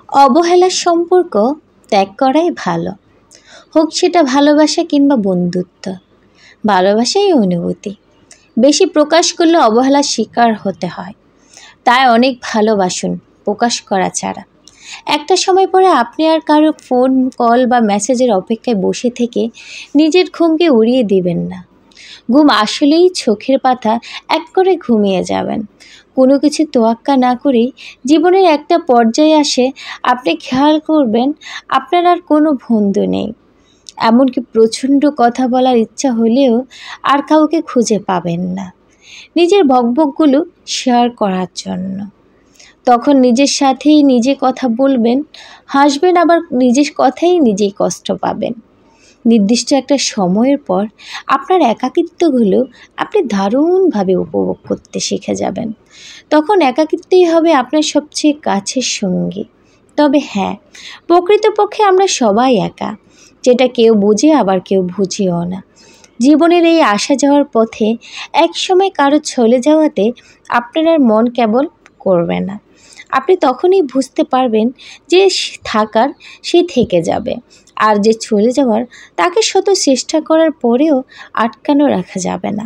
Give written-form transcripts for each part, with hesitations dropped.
অবহেলার সম্পর্ক ত্যাগ করাই ভালো, হোক সেটা ভালোবাসা কিংবা বন্ধুত্ব। ভালোবাসাই অনুভূতি, বেশি প্রকাশ করলে অবহেলার শিকার হতে হয়। তাই অনেক ভালোবাসুন প্রকাশ করা ছাড়া। একটা সময় পরে আপনি আর কারো ফোন কল বা মেসেজের অপেক্ষায় বসে থেকে নিজের ঘুমকে উড়িয়ে দিবেন না। ঘুম আসলেই চোখের পাতা এক করে ঘুমিয়ে যাবেন। কোনো কিছু তোয়াক্কা না করেই জীবনের একটা পর্যায়ে আসে আপনি খেয়াল করবেন আপনার আর কোনো বন্ধু নেই। এমনকি প্রচণ্ড কথা বলার ইচ্ছা হলেও আর কাউকে খুঁজে পাবেন না নিজের বকবকগুলো শেয়ার করার জন্য। তখন নিজের সাথেই নিজে কথা বলবেন, হাসবেন, আবার নিজের কথাই নিজেই কষ্ট পাবেন। নির্দিষ্ট একটা সময়ের পর আপনার একাকিত্বগুলো আপনি দারুণভাবে উপভোগ করতে শিখে যাবেন। তখন একাকিত্বই হবে আপনার সবচেয়ে কাছের সঙ্গী। তবে হ্যাঁ, প্রকৃতপক্ষে আমরা সবাই একা, যেটা কেউ বুঝে আবার কেউ বুঝেও না। জীবনের এই আসা যাওয়ার পথে একসময় কারো চলে যাওয়াতে আপনার আর মন কেবল করবে না। আপনি তখনই বুঝতে পারবেন যে থাকার সে থেকে যাবে, আর যে চলে যাওয়ার তাকে শত চেষ্টা করার পরেও আটকানো রাখা যাবে না।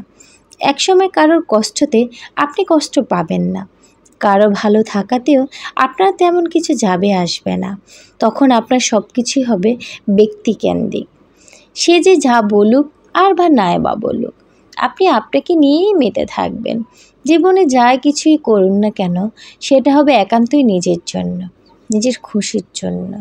একসময় কারোর কষ্টতে আপনি কষ্ট পাবেন না, কারো ভালো থাকাতেও আপনার তেমন কিছু যাবে আসবে না। তখন আপনার সব কিছুই হবে ব্যক্তিকেন্দ্রিক। সে যে যা বলুক আর বা নাই বা বলুক, আপনি আপনাকে নিয়েই মেতে থাকবেন। জীবনে যা কিছুই করুন না কেন, সেটা হবে একান্তই নিজের জন্য, নিজের খুশির জন্য।